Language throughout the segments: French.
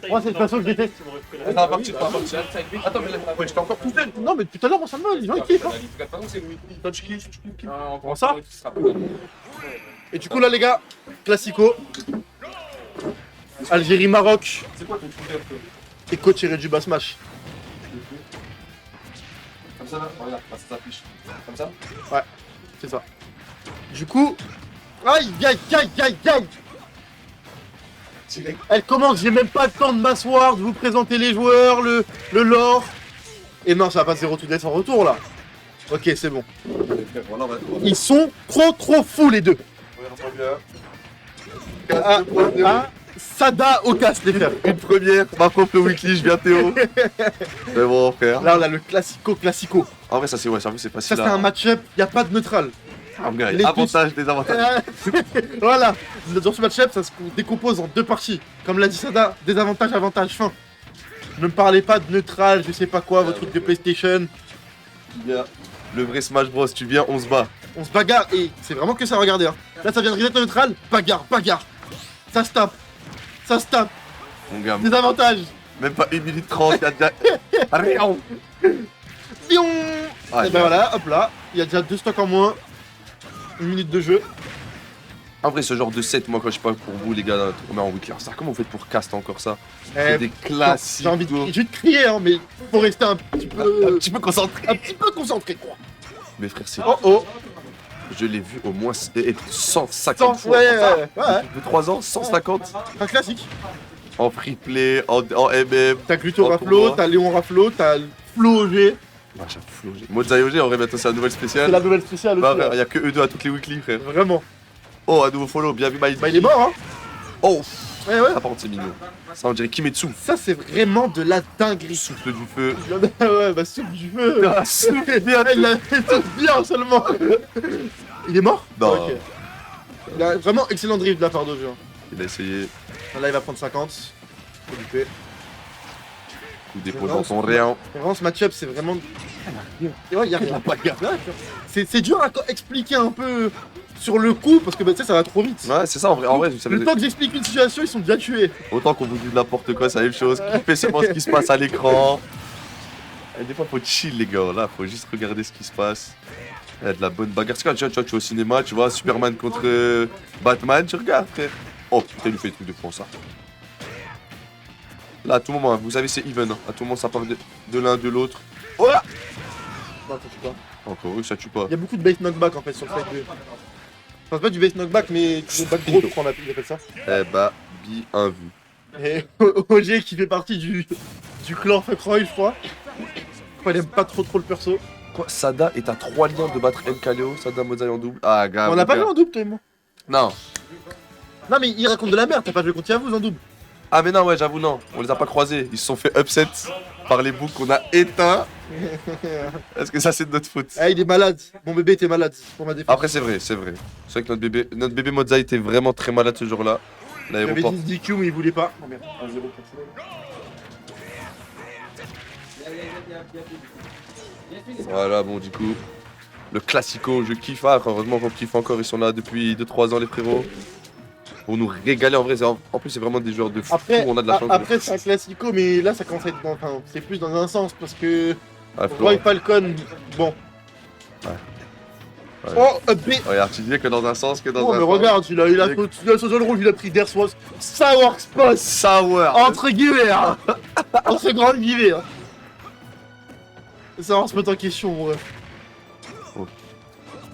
Moi, c'est de toute façon que je déteste. Attends, partir. Attends, mais là, j'étais encore tout seul. Non, mais tout à l'heure, on s'en va, les gens ils kiffent. Hein. Comment ça? Et du coup, là, les gars, classico. Algérie-Maroc. C'est quoi ton couvert? Echo tiré du bas smash. Comme ça, là? Regarde, ça s'affiche. Comme ça? Ouais, c'est ça. Du coup. Aïe, aïe, aïe, aïe, aïe. Elle commence, j'ai même pas le temps de m'asseoir, de vous présenter les joueurs, le lore. Et non, ça va pas 0 tout sans retour là. Ok, c'est bon. Ils sont trop fous les deux. Sada au casse les frères. Une première, ma propre weekly, je viens Théo. Mais bon, frère. Là, on a le classico. En vrai, ça c'est facile. Ça, c'est là. un match-up, y a pas de neutral. Ah, gars, Les avantages, désavantages. Voilà. Dans ce match-up, ça se décompose en deux parties. Comme l'a dit Sada, désavantage, avantage, fin. Ne me parlez pas de neutral, je sais pas quoi, votre truc de PlayStation. Le vrai Smash Bros, tu viens, on se bat. On se bagarre et c'est vraiment que ça, regardez. Hein. Là, ça vient de reset neutral, bagarre. Ça se tape. Mon gars, Désavantage. même pas 1 minute 30, y'a déjà. Rien. Pion. Ah, Et ben voilà, hop là, il y a déjà 2 stocks en moins. 1 minute de jeu. En vrai, ce genre de set, moi, quand je sais pas pour vous, les gars, on met en weekly. Alors, ça, comment vous faites pour cast encore ça? C'est des classiques. J'ai envie de crier, hein, mais faut rester un petit peu concentré. un petit peu concentré, quoi. Mes frères, c'est. Oh. Je l'ai vu au moins 150 fois. Ouais. De 3 ans, 150. Un classique. En free play, en MM. T'as Gluto En Raflo, tournoi. t'as Léon Raflo, t'as Flo OG. Ah, j'ai flogé. Mozai OG, en vrai, bientôt c'est la nouvelle C'est spéciale. la nouvelle spéciale Bah, aussi. frère, là. y a que eux deux à toutes les weekly, frère. Vraiment. Oh, un nouveau follow, bien vu, Maïd. Bah, il est mort, hein. Oh, Ouais. ça, par contre, c'est mignon. Ça, on dirait Kimetsu. Ça, c'est vraiment de la dinguerie. Souffle du feu. Ouais, bah, souffle du feu. Souffle bien. Il a souffle bien seulement. Il est mort? Non. Ok. Il a vraiment excellent drift de la part de jeu. Il a essayé. Là, il va prendre 50. Faut lutter. Coup d'épaule dans ton rien. Vraiment, ce match-up, c'est vraiment. Et ouais, y a rien. C'est dur à expliquer un peu sur le coup parce que bah, tu sais, ça va trop vite. Ouais, c'est ça, en vrai, vous savez. Le temps que j'explique une situation, ils sont déjà tués. Autant qu'on vous dise n'importe quoi, c'est la même chose. Kiffez seulement ce qui se passe à l'écran. Et des fois, faut chill, les gars. Là, faut juste regarder ce qui se passe. Il y a de la bonne bagarre. C'est quand tu vois, tu es au cinéma, tu vois, Superman contre Batman, tu regardes, frère. Oh putain, il lui fait des trucs de fond, ça. Là, à tout moment, hein, vous savez, c'est even. Hein. À tout moment, ça part de l'un, de l'autre. Oh là. Non, ça tue pas. Encore eux, ça tue pas. Il y a beaucoup de bait knockback en fait sur le fight 2. Enfin, c'est pas du bait knockback, mais du back gros, je crois qu'on appelle ça. Eh bah, bien vu. Et OG qui fait partie du clan Fuckroy, je crois. Il aime pas trop le perso. Quoi, Sada est à 3 liens de battre MKLeo, Sada Mozai en double. Ah, gars. On l'a pas vu en double, toi et moi. Non. Non, mais il raconte de la merde, t'as pas joué contre Yavuz en double. Ah, mais non, ouais, j'avoue, non. On les a pas croisés. Ils se sont fait upset par les boucs qu'on a éteints. Est-ce que ça, c'est de notre faute? Ah, il est malade. Mon bébé était malade pour ma défense. Après, c'est vrai. C'est vrai que notre bébé Mozai était vraiment très malade ce jour-là. Il avait L'aéroport. 10 DQ, mais il voulait pas. Oh merde, 1-0 pour Voilà, bon, du coup, le classico, je kiffe. Ah, heureusement qu'on kiffe encore. Ils sont là depuis 2-3 ans, les frérots. Pour nous régaler, en vrai. En plus, c'est vraiment des joueurs de fou. Après, On a de la chance. après c'est un classico, mais là ça commence à être enfin, c'est plus dans un sens parce que Ah, Roy Falcon, bon. Ouais. Oh, B. Regarde, tu disais que dans un sens, que dans Oh, un mais sens. regarde, il a sauté le rouge, il a pris d'Air Source. Sour Spot, Sour. entre guillemets, hein. Entre grandes guillemets. Hein. Ça, on se met en question, ouais. Oh.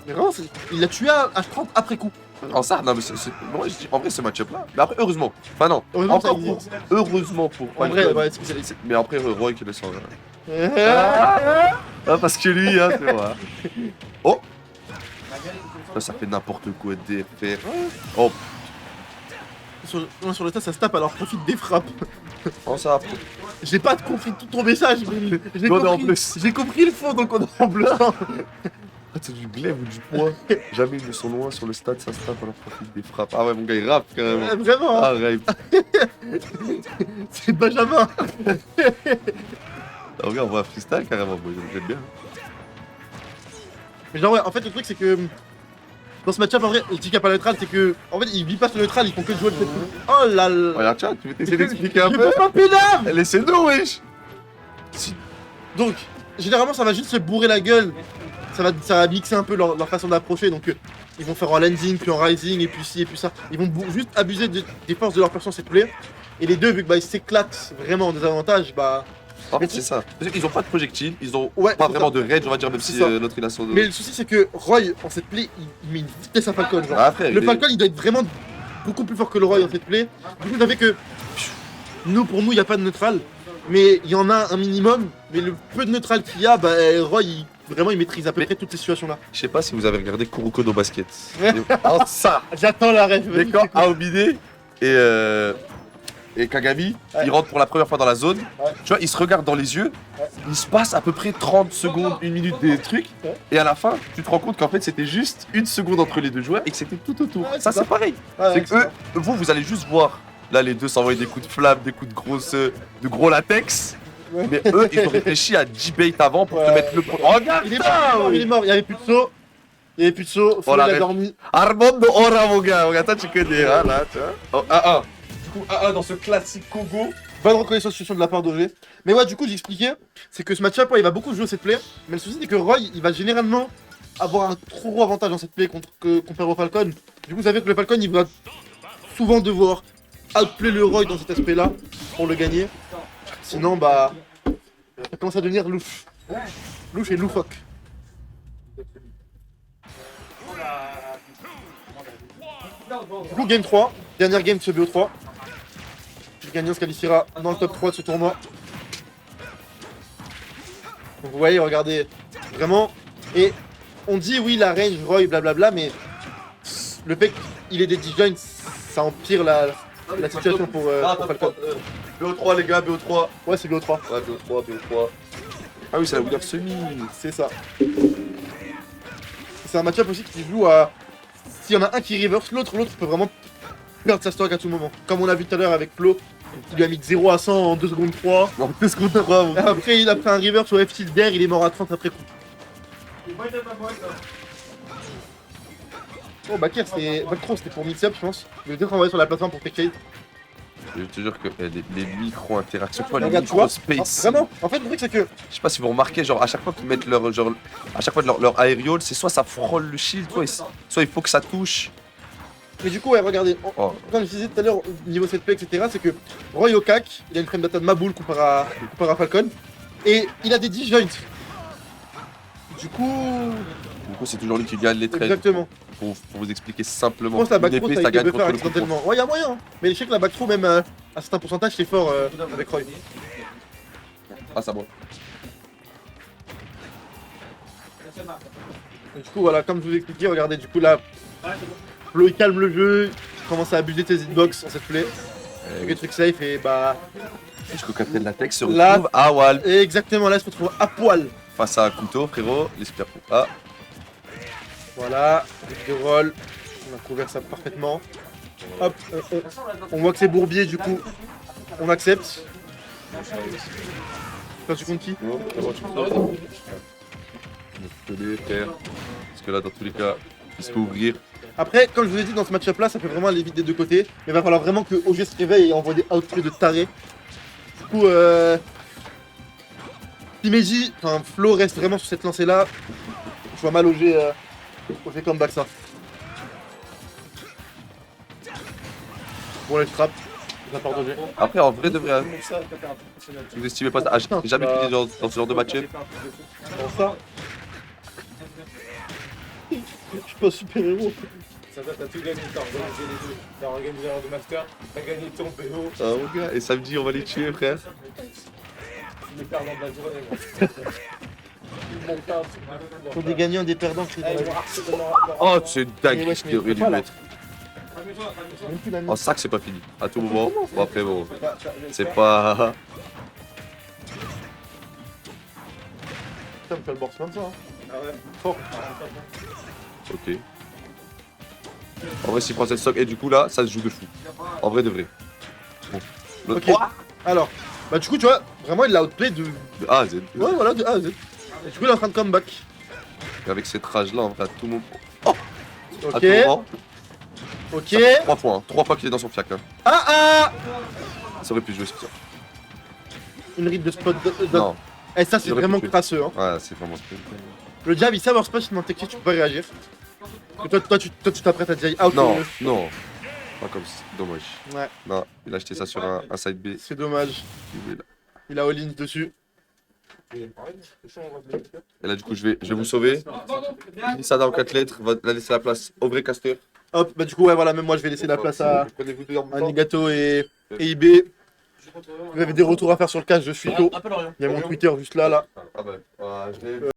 Mais vraiment, il l'a tué à H30 après coup. En ça, non, mais moi, je dis, en vrai, ce match-up-là. Mais après, heureusement. Enfin, non. Heureusement, Encore ça pour, existe. heureusement pour. En vrai, Falcon. ouais, c'est spécialisé. Mais après, Roy qui le sent. Ah, parce que lui, hein, c'est vrai. Oh! Ça fait n'importe quoi des frères. Oh, Sur le tas, ça se tape alors profite des frappes. comment ça? J'ai pas compris tout ton message, mais j'ai On est en compris, plus. j'ai compris le fond, donc on est en bleu. C'est du glaive ou du poids. Jamais ils ne sont loin sur le stade, ça se tape alors profite des frappes. Ah ouais, mon gars, il rappe carrément. Vraiment, hein. Ah, rap. C'est Benjamin. Ah, regarde, on va freestyle carrément, moi, j'aime bien. Mais genre, ouais, en fait, le truc, c'est que dans ce match-up, en vrai, je dis qu'il n'y a pas le neutral, c'est que. En fait, ils bypassent le neutral, ils font que jouer le fait. Oh là là. Regarde, tiens, tu veux essayer d'expliquer un peu? Je peux pas pédale. Laissez-nous, wesh. Donc, généralement, ça va juste se bourrer la gueule. Ça va mixer un peu leur façon d'approcher. Donc, ils vont faire en landing, puis en rising, et puis ci, et puis ça. Ils vont juste abuser des forces de leur perso cette play. Et les deux, vu que bah, ils s'éclatent vraiment en désavantage, bah. En fait, c'est ça. Ils ont pas de projectiles, ils ont Ouais, pas c'est vraiment ça. de rage, on va dire, même si C'est ça. l'autre il a son. Mais le souci, c'est que Roy, en cette play, il met une vitesse à Falcon. Genre. Ah, après, Le Falcon, il doit être vraiment beaucoup plus fort que le Roy en cette play. Du coup, vous savez que pour nous, il n'y a pas de neutral. Mais il y en a un minimum. Mais le peu de neutral qu'il y a, bah, Roy, vraiment, il maîtrise à peu près toutes ces situations-là. Je sais pas si vous avez regardé Kuroko no Basket. Ouais. Alors, ça, J'attends la rêve. mais quand Aomine et Kagami, Ouais. ils rentrent pour la première fois dans la zone, Ouais. tu vois, ils se regardent dans les yeux, Ouais. il se passe à peu près 30 secondes, 1 minute des trucs, Ouais. et à la fin, tu te rends compte qu'en fait, c'était juste 1 seconde entre les deux joueurs et que c'était tout autour. Ouais, ça, c'est c'est pareil. Ouais, c'est que eux, vous allez juste voir, là, les deux s'envoyer des coups de flamme, des coups de gros latex. Ouais. Mais eux, ils ont réfléchi à 10 baits avant pour te Ouais. mettre le pro. Regarde Il est ça, mort, oui. il est mort, il n'y avait plus de saut. Il n'y avait plus de saut, Flo, la il a ref. dormi. Armando Ora, mon gars. Regarde, toi, tu connais, hein, là, tu vois. Oh, 1-1. Du coup, 1-1 dans ce classique Congo. Bonne reconnaissance de situation de la part d'OG. Mais ouais, du coup, j'expliquais, c'est que ce match-up, ouais, il va beaucoup jouer cette play. Mais le souci, c'est que Roy, il va généralement avoir un trop gros avantage dans cette play comparé au Falcon. Du coup, vous savez que le Falcon, il va souvent devoir outplay le Roy dans cet aspect-là pour le gagner. Sinon, bah, ça commence à devenir louche. Louche et loufoque. Du coup, game 3, dernière game de ce BO3. Le gagnant se qualifiera dans le top 3 de ce tournoi. Donc vous voyez, regardez, vraiment. Et on dit oui, la range, Roy, blablabla, mais le fait qu'il ait des disjoints, ça empire la situation pour Falcon. BO3, les gars, BO3. Ouais, c'est BO3, Ouais, BO3, BO3. Ah oui, c'est la winner semi. c'est ça. C'est un match-up aussi qui joue à. S'il y en a un qui reverse, l'autre peut vraiment perdre sa stock à tout moment. Comme on a vu tout à l'heure avec Flo, qui lui a mis de 0 à 100 en 2 secondes 3. En 2 secondes 3, mon gars. Après, il a pris un reverse au F-tilt d'air, il est mort à 30 après coup. Oh, Bakir, c'était. Backthrow, c'était pour mix-up, je pense. Il était envoyé sur la plateforme pour take Je te jure que les micro-interactions, tu vois, les Regarde, tu vois. micro-space. Vraiment, en fait, le truc, c'est que. Je sais pas si vous remarquez, genre à chaque fois qu'ils mettent leur, genre, à chaque fois leur aériole, c'est soit ça frôle le shield, soit il faut que ça touche. Mais du coup, ouais, regardez, Oh. comme je disais tout à l'heure, au niveau setplay, etc., c'est que Roy au CAC, il a une frame data de Maboul comparé à Falcon, et il a des disjoints. Du coup, c'est toujours lui qui gagne les trades. exactement. Pour vous expliquer simplement. Je pense que la Une backthrow, épée, ça ça a été gagne de faire contre le coup. accidentellement. Ouais, y'a moyen, hein. Mais je sais que la backthrow, même à certains pourcentages, c'est fort avec Roy. Ah, ça bon. Et du coup, voilà, comme je vous ai expliqué, regardez, du coup, là, Flo, il calme le jeu, il commence à abuser de ses hitbox en cette play. Il fait truc safe, et bah. Jusqu'au Captain Latex se Là- retrouve à Wal Et exactement, là, il se retrouve à poil. face à un couteau, frérot. L'espère. Ah, Voilà, avec de roll, on a couvert ça parfaitement. Hop, on voit que c'est bourbier, du coup, on accepte. Toi, tu comptes qui? oh, comment tu fais faire. Parce que là, dans tous les cas, il se peut ouvrir. Après, comme je vous ai dit, dans ce match-up là, ça peut vraiment aller vite des deux côtés. Mais il va falloir vraiment que OG se réveille et envoie des outplays de taré. Du coup, Timeji, enfin Flo reste vraiment sur cette lancée là. Je vois mal OG comeback ça. Bon, là, je frappe. De la part d'OG. Après, en vrai, de vrai, hein, vous estimez pas ça. Ah, j'ai jamais fini dans ce genre de match-up. Comment ça? Je suis pas super héros. Ça t'as tout gagné, t'as organisé les deux. T'as organisé l'heure de master, t'as gagné ton BO, Ah, mon gars, et samedi, on va les tuer, frère. les perdants de la journée. Gros. Ils m'ont perdu. Pour des gagnants et des perdants, c'est Ils m'ont harcèlement. Oh, c'est dingue Mais ouais, ce mais qu'il aurait dû voilà. mettre. En sac, c'est pas fini. À tout moment. Bon, après, bon, c'est pas. Putain, me fait le board comme ça. Hein. Ah ouais. Fort. Ok. En vrai, s'il prend cette stock, et du coup, là, ça se joue de fou. En vrai, de vrai. Bon. L'autre. Ok. Alors, bah du coup, tu vois, vraiment, il l'a outplay de. De A à Z. Ouais, voilà, de A à Z. Et du coup, il est en train de comeback. Et avec cette rage-là, en vrai, à tout moment. Oh Ok. Attends, Ok. 3 points, hein. 3 fois qu'il est dans son fiac. Hein. Ah. Ça aurait pu jouer sur ça. Une ride de spot. Non, Eh, ça, c'est Il aurait vraiment pu tuer. crasseux. Hein. ouais, c'est vraiment. Le jab, il sait avoir spot, sinon t'es tu peux pas réagir. Parce que toi, tu t'apprêtes à dire out. Non, au mieux. non. Pas comme ça, dommage. Ouais, Non, il a acheté ça sur un side B. c'est dommage. Il a all-in dessus. Et là, du coup, je vais vous sauver. Lissada en 4 lettres, va la laisser la place au vrai caster. Hop, bah du coup, ouais, voilà, même moi, je vais laisser la place à Prenez-vous deux en même temps. Nigato et IB. Vous avez des retours à faire sur le cash, je suis chaud. Appelle Orion. Il y a mon Twitter juste là. Ah bah, je l'ai.